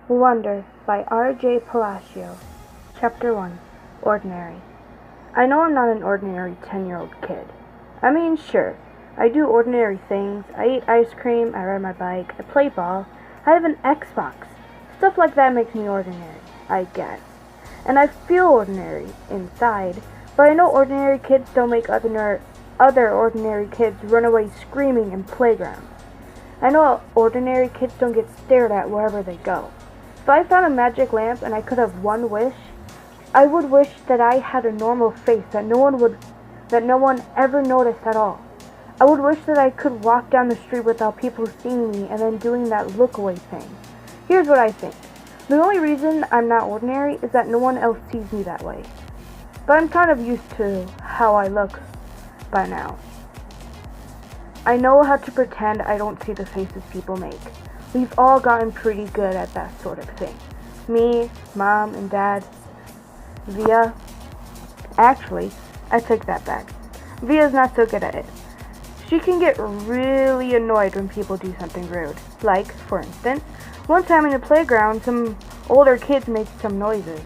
Wonder by R.J. Palacio. Chapter 1. Ordinary. I know I'm not an ordinary 10-year-old kid. I mean, sure, I do ordinary things. I eat ice cream, I ride my bike, I play ball, I have an Xbox. Stuff like that makes me ordinary, I guess. And I feel ordinary inside, but I know ordinary kids don't make other ordinary kids run away screaming in playgrounds. I know ordinary kids don't get stared at wherever they go. If I found a magic lamp and I could have one wish, I would wish that I had a normal face that no one ever noticed at all. I would wish that I could walk down the street without people seeing me and then doing that look away thing. Here's what I think. The only reason I'm not ordinary is that no one else sees me that way. But I'm kind of used to how I look by now. I know how to pretend I don't see the faces people make. We've all gotten pretty good at that sort of thing. Me, Mom, and Dad. Via. Actually, I take that back. Via's not so good at it. She can get really annoyed when people do something rude. Like, for instance, one time in the playground, some older kids made some noises.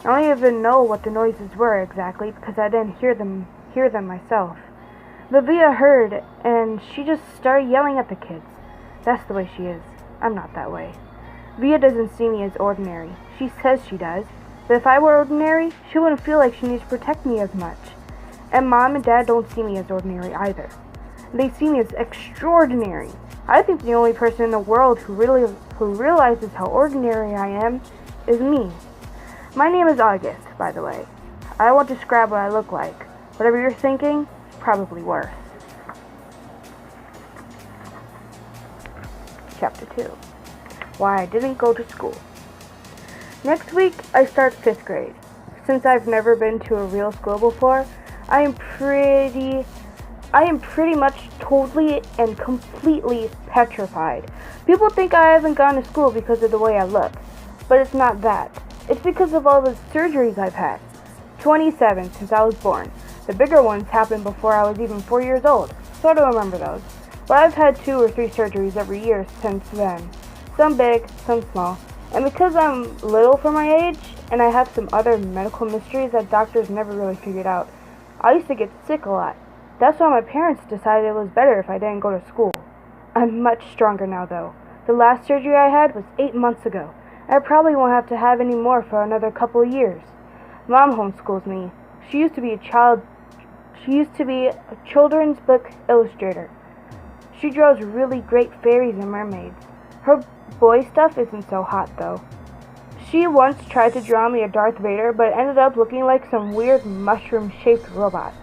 I don't even know what the noises were exactly because I didn't hear them myself. But Via heard, and she just started yelling at the kids. That's the way she is. I'm not that way. Via doesn't see me as ordinary. She says she does. But if I were ordinary, she wouldn't feel like she needs to protect me as much. And Mom and Dad don't see me as ordinary either. They see me as extraordinary. I think the only person in the world who realizes how ordinary I am is me. My name is August, by the way. I won't describe what I look like. Whatever you're thinking, it's probably worse. Chapter 2. Why I didn't go to school. Next week, I start 5th grade. Since I've never been to a real school before, I am pretty much totally and completely petrified. People think I haven't gone to school because of the way I look, but it's not that. It's because of all the surgeries I've had. 27 since I was born. The bigger ones happened before I was even 4 years old, so I don't remember those. But I've had 2 or 3 surgeries every year since then. Some big, some small. And because I'm little for my age, and I have some other medical mysteries that doctors never really figured out, I used to get sick a lot. That's why my parents decided it was better if I didn't go to school. I'm much stronger now, though. The last surgery I had was 8 months ago. I probably won't have to have any more for another couple of years. Mom homeschools me. She used to be a children's book illustrator. She draws really great fairies and mermaids. Her boy stuff isn't so hot, though. She once tried to draw me a Darth Vader, but ended up looking like some weird mushroom-shaped robot.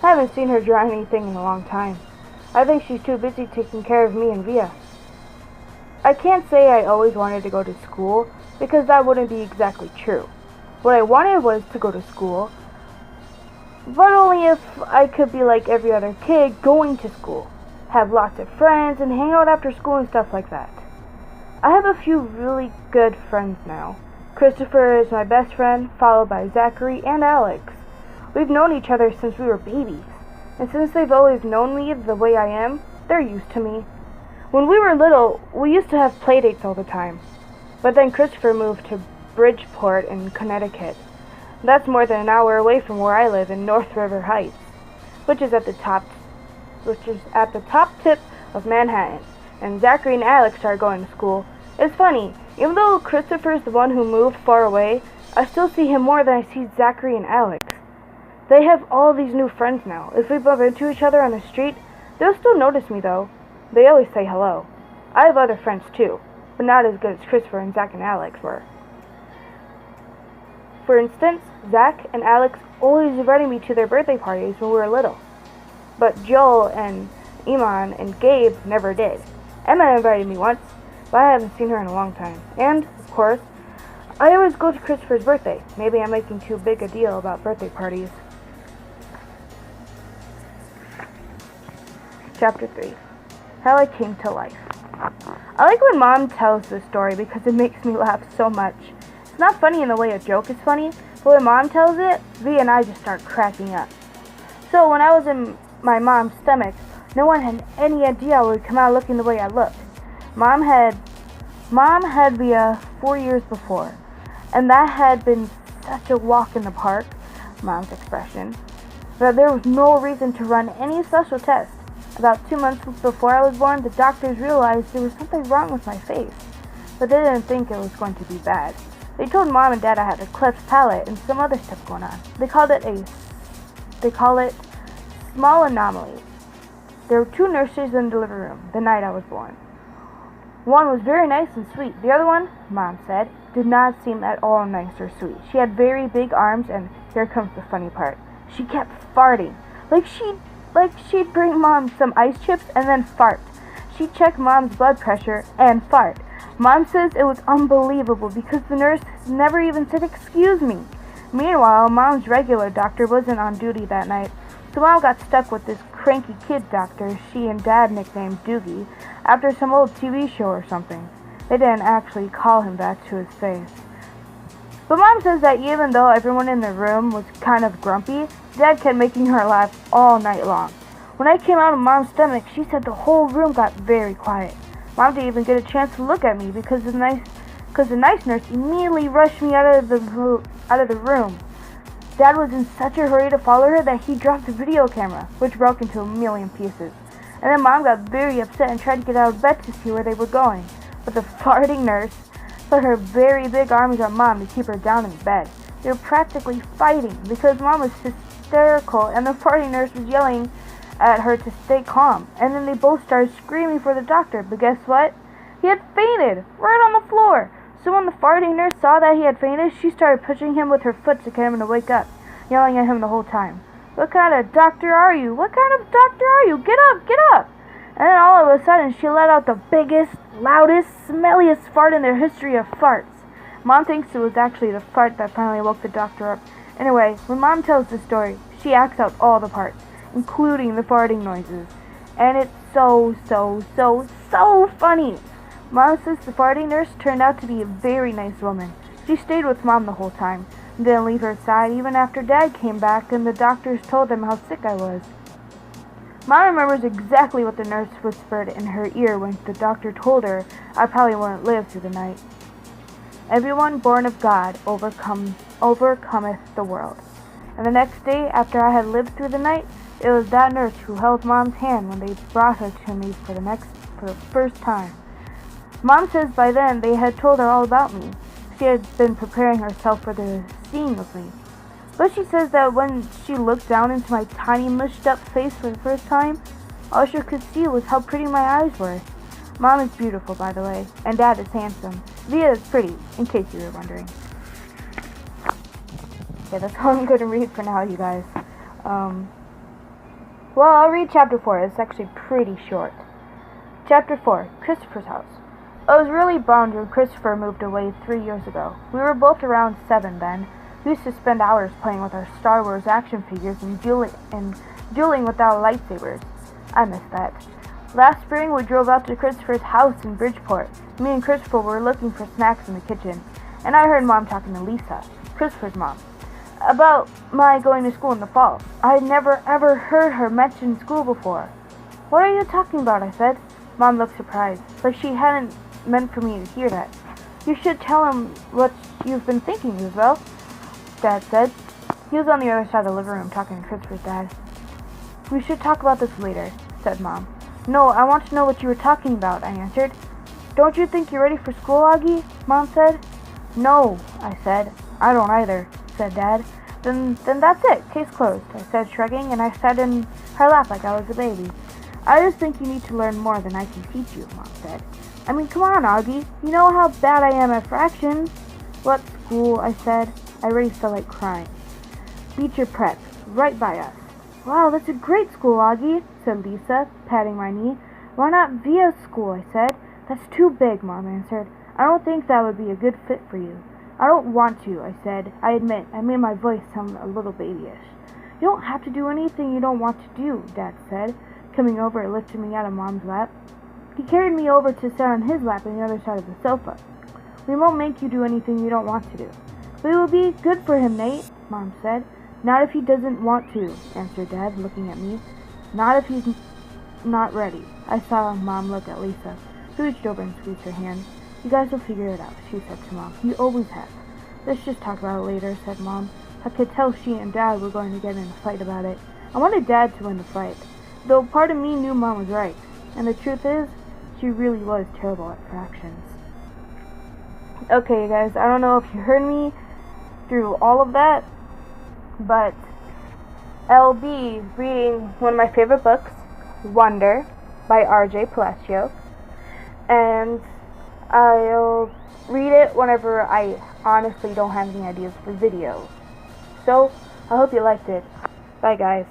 I haven't seen her draw anything in a long time. I think she's too busy taking care of me and Via. I can't say I always wanted to go to school, because that wouldn't be exactly true. What I wanted was to go to school, but only if I could be like every other kid going to school, have lots of friends, and hang out after school and stuff like that. I have a few really good friends now. Christopher is my best friend, followed by Zachary and Alex. We've known each other since we were babies, and since they've always known me the way I am, they're used to me. When we were little, we used to have playdates all the time, but then Christopher moved to Bridgeport in Connecticut. That's more than an hour away from where I live in North River Heights, which is at the top tip of Manhattan, and Zachary and Alex started going to school. It's funny, even though Christopher's the one who moved far away, I still see him more than I see Zachary and Alex. They have all these new friends now. If we bump into each other on the street, they'll still notice me though. They always say hello. I have other friends too, but not as good as Christopher and Zach and Alex were. For instance, Zach and Alex always invited me to their birthday parties when we were little. But Joel and Iman and Gabe never did. Emma invited me once, but I haven't seen her in a long time. And, of course, I always go to Christopher's birthday. Maybe I'm making too big a deal about birthday parties. Chapter 3. How I Came to Life. I like when Mom tells this story because it makes me laugh so much. It's not funny in the way a joke is funny, but when Mom tells it, V and I just start cracking up. So when I was in my mom's stomach, no one had any idea I would come out looking the way I looked. Mom had Mom had byeee 4 years before, and that had been such a walk in the park, Mom's expression, that there was no reason to run any special tests. About 2 months before I was born, the doctors realized there was something wrong with my face, but they didn't think it was going to be bad. They told Mom and Dad I had a cleft palate and some other stuff going on. They call it small anomaly. There were 2 nurses in the delivery room the night I was born. One was very nice and sweet. The other one, Mom said, did not seem at all nice or sweet. She had very big arms, and here comes the funny part. She kept farting. Like she'd bring Mom some ice chips and then fart. She'd check Mom's blood pressure and fart. Mom says it was unbelievable because the nurse never even said excuse me. Meanwhile, Mom's regular doctor wasn't on duty that night, so Mom got stuck with this cranky kid doctor she and Dad nicknamed Doogie after some old TV show or something. They didn't actually call him that to his face. But Mom says that even though everyone in the room was kind of grumpy, Dad kept making her laugh all night long. When I came out of Mom's stomach, she said the whole room got very quiet. Mom didn't even get a chance to look at me because the nice nurse immediately rushed me out of the room. Dad was in such a hurry to follow her that he dropped the video camera, which broke into a million pieces. And then Mom got very upset and tried to get out of bed to see where they were going. But the farting nurse put her very big arms on Mom to keep her down in bed. They were practically fighting because Mom was hysterical and the farting nurse was yelling at her to stay calm. And then they both started screaming for the doctor. But guess what? He had fainted right on the floor. So when the farting nurse saw that he had fainted, she started pushing him with her foot to get him to wake up, yelling at him the whole time. What kind of doctor are you? What kind of doctor are you? Get up, get up! And then all of a sudden, she let out the biggest, loudest, smelliest fart in their history of farts. Mom thinks it was actually the fart that finally woke the doctor up. Anyway, when Mom tells the story, she acts out all the parts, including the farting noises. And it's so funny. Mom says the farting nurse turned out to be a very nice woman. She stayed with Mom the whole time, and didn't leave her side even after Dad came back and the doctors told them how sick I was. Mom remembers exactly what the nurse whispered in her ear when the doctor told her I probably wouldn't live through the night. Everyone born of God overcometh the world. And the next day, after I had lived through the night, it was that nurse who held Mom's hand when they brought her to me for the first time. Mom says by then they had told her all about me. She had been preparing herself for the scene with me. But she says that when she looked down into my tiny mushed up face for the first time, all she could see was how pretty my eyes were. Mom is beautiful, by the way, and Dad is handsome. byeee is pretty, in case you were wondering. Okay, that's all I'm going to read for now, you guys. Well, I'll read chapter 4. It's actually pretty short. Chapter 4, Christopher's house. I was really bummed when Christopher moved away 3 years ago. We were both around 7 then. We used to spend hours playing with our Star Wars action figures and dueling with our lightsabers. I miss that. Last spring, we drove out to Christopher's house in Bridgeport. Me and Christopher were looking for snacks in the kitchen, and I heard Mom talking to Lisa, Christopher's mom, about my going to school in the fall. I had never ever heard her mention school before. What are you talking about? I said. Mom looked surprised, like she hadn't meant for me to hear that. You should tell him what you've been thinking, Isabel, Dad said. He was on the other side of the living room talking to Christopher's dad. We should talk about this later, said Mom. No, I want to know what you were talking about, I answered. Don't you think you're ready for school, Augie? Mom said. No, I said. I don't either, said Dad. Then that's it. Case closed, I said, shrugging, and I sat in her lap like I was a baby. I just think you need to learn more than I can teach you, Mom said. I mean, come on, Augie. You know how bad I am at fractions. What school? I said. I already felt like crying. Beecher Prep, right by us. Wow, that's a great school, Augie, said Lisa, patting my knee. Why not byeee school? I said. That's too big, Mom answered. I don't think that would be a good fit for you. I don't want to, I said. I admit, I made my voice sound a little babyish. You don't have to do anything you don't want to do, Dad said, coming over and lifting me out of Mom's lap. He carried me over to sit on his lap on the other side of the sofa. We won't make you do anything you don't want to do. But it will be good for him, Nate, Mom said. Not if he doesn't want to, answered Dad, looking at me. Not if he's not ready. I saw Mom look at Lisa, who reached over and squeezed her hand. You guys will figure it out, she said to Mom. You always have. Let's just talk about it later, said Mom. I could tell she and Dad were going to get in a fight about it. I wanted Dad to win the fight, though part of me knew Mom was right. And the truth is, she really was terrible at fractions. Okay, guys, I don't know if you heard me through all of that, but I'll be reading one of my favorite books, Wonder, by Palacio, and I'll read it whenever I honestly don't have any ideas for videos. So, I hope you liked it. Bye, guys.